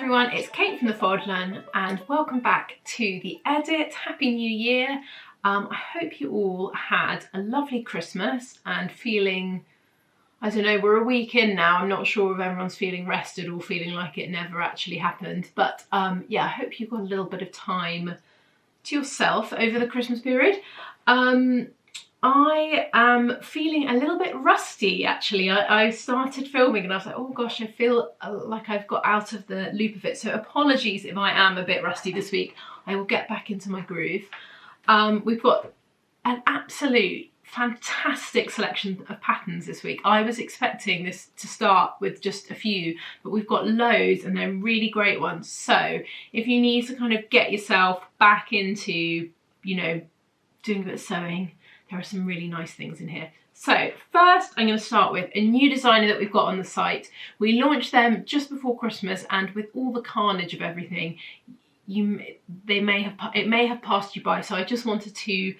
everyone, it's Kate from the Fodlan and welcome back to the edit. Happy New Year. I hope you all had a lovely Christmas and feeling, I don't know, we're a week in now. I'm not sure if everyone's feeling rested or feeling like it never actually happened. But yeah, I hope you've got a little bit of time to yourself over the Christmas period. I am feeling a little bit rusty actually. I started filming and I was like, oh gosh, I feel like I've got out of the loop of it. So apologies if I am a bit rusty this week. I will get back into my groove. We've got an absolute fantastic selection of patterns this week. I was expecting this to start with just a few, but we've got loads and they're really great ones. So if you need to kind of get yourself back into, you know, doing a bit of sewing, there are some really nice things in here. So first I'm going to start with a new designer that we've got on the site. We launched them just before Christmas, and with all the carnage of everything, it may have passed you by. So I just wanted to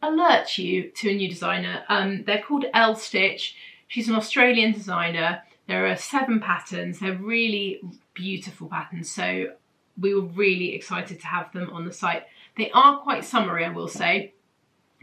alert you to a new designer. They're called L Stitch. She's an Australian designer. There are 7 patterns. They're really beautiful patterns. So we were really excited to have them on the site. They are quite summery, I will say.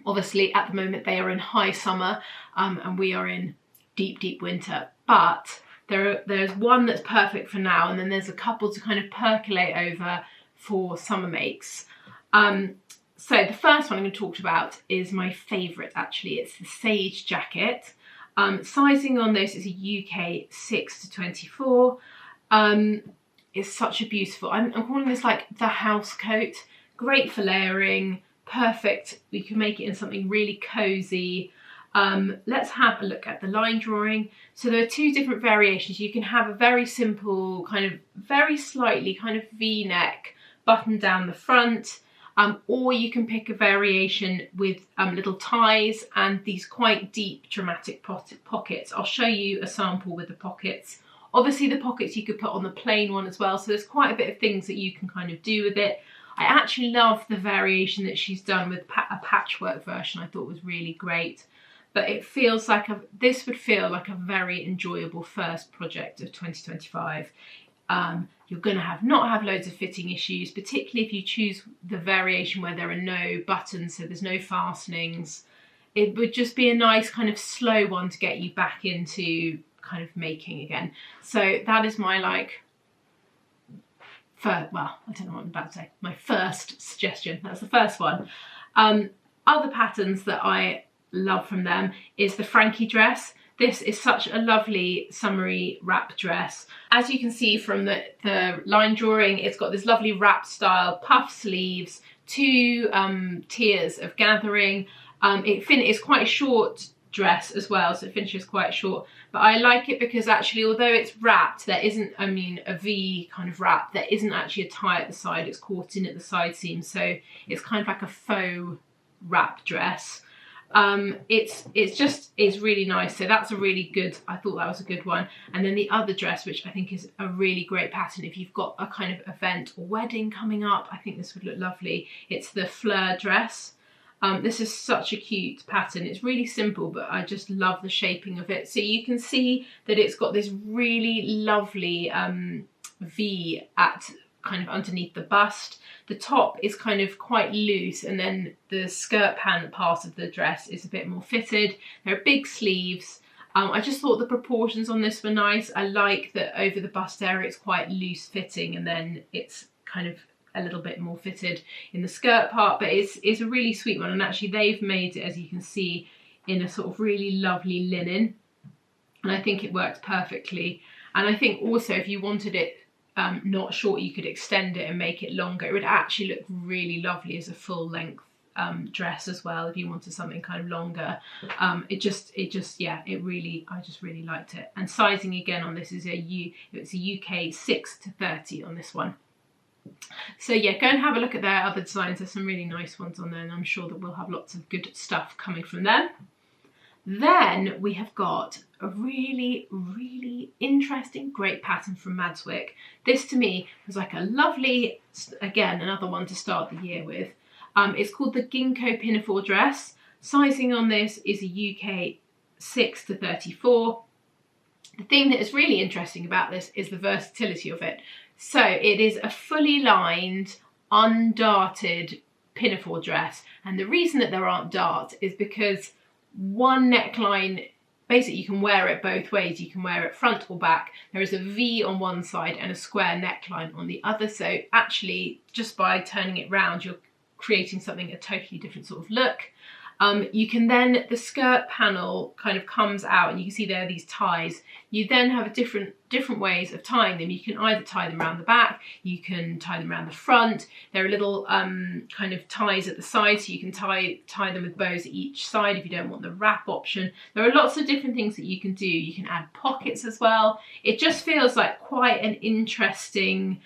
Obviously, at the moment, they are in high summer and we are in deep, deep winter. But there's one that's perfect for now, and then there's a couple to kind of percolate over for summer makes. So the first one I'm going to talk about is my favourite, actually. It's the Sage Jacket. Sizing on this is a UK 6 to 24. It's such a beautiful, I'm calling this like the house coat. Great for layering. Perfect. We can make it in something really cozy. Let's have a look at the line drawing. So there are 2 different variations. You can have a very simple kind of very slightly kind of V-neck button down the front, or you can pick a variation with little ties and these quite deep dramatic pockets. I'll show you a sample with the pockets. Obviously the pockets you could put on the plain one as well, so there's quite a bit of things that you can kind of do with it. I actually love the variation that she's done with a patchwork version. I thought was really great. But it feels like this would feel like a very enjoyable first project of 2025. You're going to not have loads of fitting issues, particularly if you choose the variation where there are no buttons, so there's no fastenings. It would just be a nice kind of slow one to get you back into kind of making again. So that is my well, I don't know what I'm about to say. My first suggestion. That's the first one. Other patterns that I love from them is the Frankie Dress. This is such a lovely summery wrap dress. As you can see from the line drawing, it's got this lovely wrap style, puff sleeves, 2 tiers of gathering. It's quite a short dress as well, so it finishes quite short, but I like it because actually, although it's wrapped, there isn't, I mean, a V kind of wrap, there isn't actually a tie at the side. It's caught in at the side seam, so it's kind of like a faux wrap dress. It's really nice. So that's a really good, I thought that was a good one. And then the other dress, which I think is a really great pattern if you've got a kind of event or wedding coming up, I think this would look lovely. It's the Flur Dress. This is such a cute pattern. It's really simple, but I just love the shaping of it. So you can see that it's got this really lovely V at kind of underneath the bust. The top is kind of quite loose, and then the skirt pant part of the dress is a bit more fitted. There are big sleeves. I just thought the proportions on this were nice. I like that over the bust area it's quite loose fitting, and then it's kind of a little bit more fitted in the skirt part, but it's a really sweet one. And actually they've made it, as you can see, in a sort of really lovely linen, and I think it works perfectly. And I think also if you wanted it not short, you could extend it and make it longer. It would actually look really lovely as a full length dress as well if you wanted something kind of longer. I just really liked it. And sizing again on this is it's a UK 6 to 30 on this one. So yeah, go and have a look at their other designs. There's some really nice ones on there, and I'm sure that we'll have lots of good stuff coming from them. Then we have got a really, really interesting, great pattern from Madswick. This to me was like a lovely, again, another one to start the year with. It's called the Ginkgo Pinafore Dress. Sizing on this is a UK 6 to 34. The thing that is really interesting about this is the versatility of it. So it is a fully lined, undarted pinafore dress, and the reason that there aren't darts is because one neckline, basically you can wear it both ways. You can wear it front or back. There is a V on one side and a square neckline on the other, so actually just by turning it round you're creating something a totally different sort of look. You can then, the skirt panel kind of comes out and you can see there are these ties. You then have different ways of tying them. You can either tie them around the back, you can tie them around the front. There are little kind of ties at the side, so you can tie them with bows at each side if you don't want the wrap option. There are lots of different things that you can do. You can add pockets as well. It just feels like quite an interesting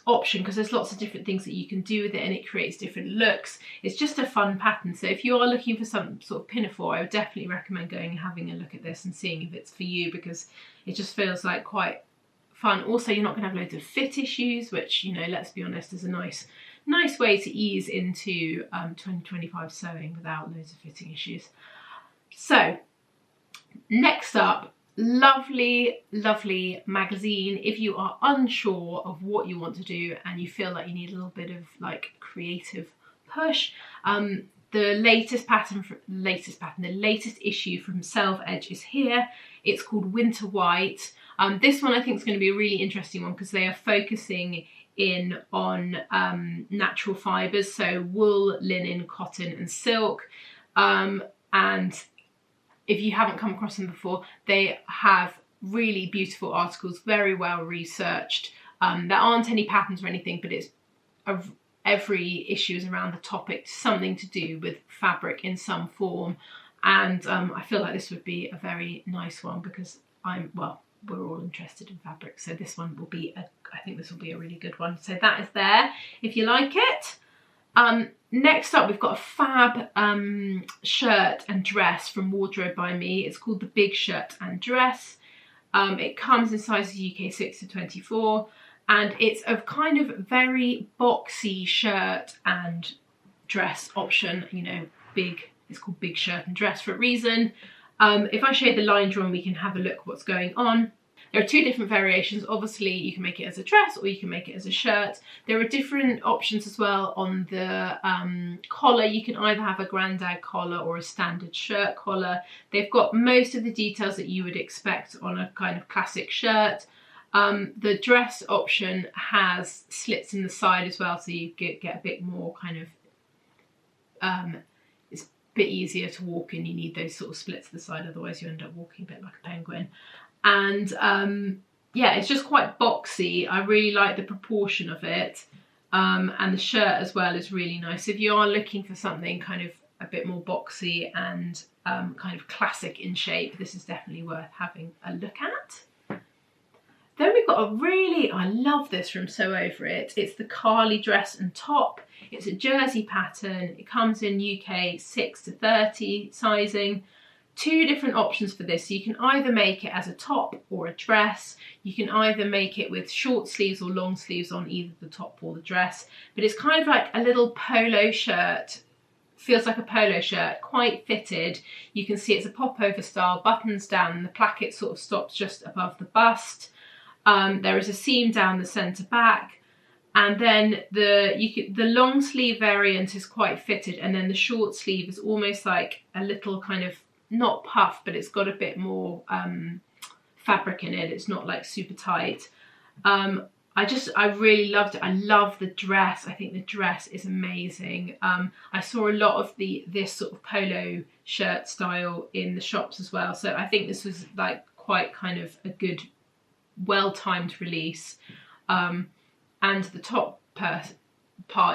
option because there's lots of different things that you can do with it and it creates different looks. It's just a fun pattern. So if you are looking for some sort of pinafore, I would definitely recommend going and having a look at this and seeing if it's for you, because it just feels like quite fun. Also, you're not going to have loads of fit issues, which, you know, let's be honest, is a nice way to ease into 2025 sewing without loads of fitting issues. So next up, lovely magazine. If you are unsure of what you want to do and you feel like you need a little bit of like creative push, the latest issue from Self Edge is here. It's called Winter White. This one I think is going to be a really interesting one because they are focusing in on natural fibres, so wool, linen, cotton and silk, and if you haven't come across them before, they have really beautiful articles, very well researched. There aren't any patterns or anything, but it's every issue is around the topic, something to do with fabric in some form. And I feel like this would be a very nice one because we're all interested in fabric. So this one will be, I think this will be a really good one. So that is there if you like it. Next up, we've got a fab shirt and dress from Wardrobe by Me. It's called the Big Shirt and Dress. It comes in sizes UK 6 to 24, and it's a kind of very boxy shirt and dress option. You know, big. It's called Big Shirt and Dress for a reason. If I show you the line drawing, we can have a look what's going on. There are two different variations. Obviously, you can make it as a dress or you can make it as a shirt. There are different options as well on the collar. You can either have a grandad collar or a standard shirt collar. They've got most of the details that you would expect on a kind of classic shirt. The dress option has slits in the side as well, so you get a bit more kind of, it's a bit easier to walk in. You need those sort of splits to the side, otherwise you end up walking a bit like a penguin. And yeah, it's just quite boxy. I really like the proportion of it. And the shirt as well is really nice. If you are looking for something kind of a bit more boxy and kind of classic in shape, this is definitely worth having a look at. Then we've got I love this from Sew Over It. It's the Carly dress and top. It's a jersey pattern. It comes in UK 6 to 30 sizing. Two different options for this. So you can either make it as a top or a dress. You can either make it with short sleeves or long sleeves on either the top or the dress. But it's kind of like a little polo shirt. Feels like a polo shirt, quite fitted. You can see it's a popover style, buttons down, and the placket sort of stops just above the bust. There is a seam down the centre back. And then the long sleeve variant is quite fitted, and then the short sleeve is almost like a little kind of, not puff, but it's got a bit more fabric in it. It's not like super tight. I really loved it. I love the dress. I think the dress is amazing. I saw a lot of this sort of polo shirt style in the shops as well. So I think this was like quite kind of a good, well-timed release. And the top part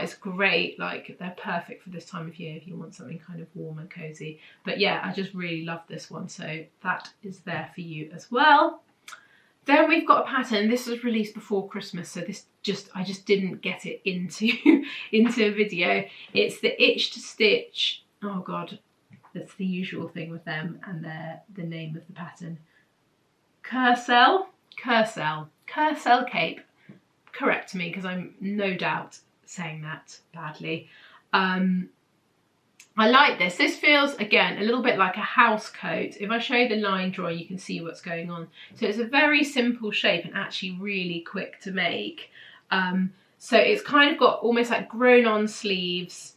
is great. Like, they're perfect for this time of year if you want something kind of warm and cozy. But yeah, I just really love this one, so that is there for you as well. Then we've got a pattern. This was released before Christmas, so I just didn't get it into a video. It's the Itch to Stitch. Oh god, that's the usual thing with them and the name of the pattern. Cellkersell Cape. Correct me, because I'm no doubt saying that badly. I I like this. This feels, again, a little bit like a house coat. If I show you the line drawing, you can see what's going on. So it's a very simple shape and actually really quick to make. So it's kind of got almost like grown on sleeves.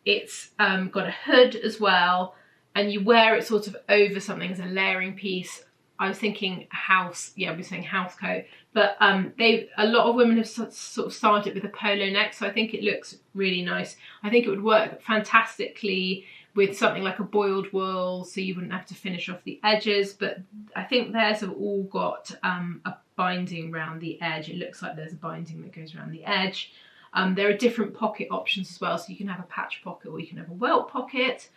It's got a hood as well, and you wear it sort of over something as a layering piece. I was thinking house, yeah, I was saying house coat, but a lot of women have sort of started with a polo neck, so I think it looks really nice. I think it would work fantastically with something like a boiled wool, so you wouldn't have to finish off the edges, but I think theirs have all got a binding around the edge. It looks like there's a binding that goes around the edge. There are different pocket options as well, so you can have a patch pocket or you can have a welt pocket.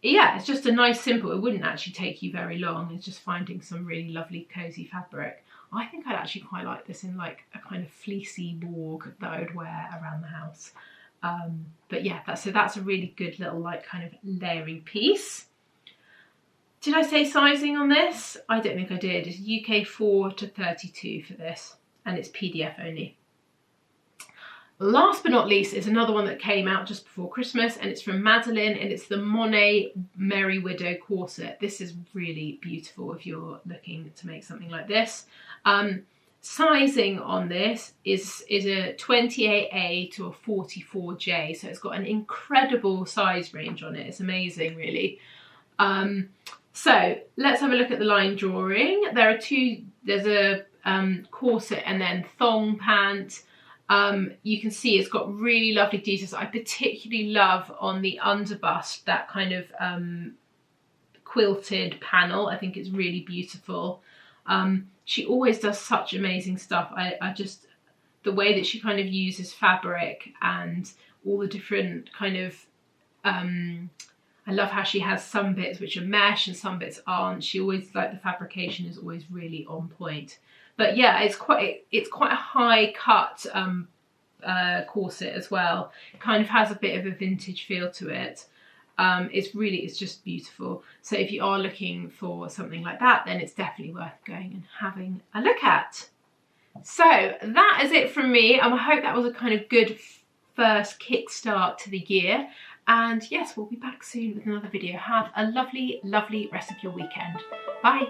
Yeah, it's just a nice simple, it wouldn't actually take you very long. It's just finding some really lovely cozy fabric. I think I'd actually quite like this in like a kind of fleecy warg that I would wear around the house. But yeah, that's a really good little like kind of layering piece. Did I say sizing on this? I don't think I did. It's UK 4 to 32 for this, and it's PDF only. Last but not least is another one that came out just before Christmas, and it's from Madeline, and it's the Monet Merry Widow corset. This is really beautiful if you're looking to make something like this. Sizing on this is a 28A to a 44J, so it's got an incredible size range on it. It's amazing, really. So let's have a look at the line drawing. There's a corset and then thong pant. You can see it's got really lovely details. I particularly love on the underbust that kind of quilted panel. I think it's really beautiful. She always does such amazing stuff. I just, the way that she kind of uses fabric and all the different kind of, I love how she has some bits which are mesh and some bits aren't. She always, like, the fabrication is always really on point. But yeah, it's quite a high cut corset as well. It kind of has a bit of a vintage feel to it. It's just beautiful. So if you are looking for something like that, then it's definitely worth going and having a look at. So that is it from me, and I hope that was a kind of good first kickstart to the year. And yes, we'll be back soon with another video. Have a lovely, lovely rest of your weekend. Bye.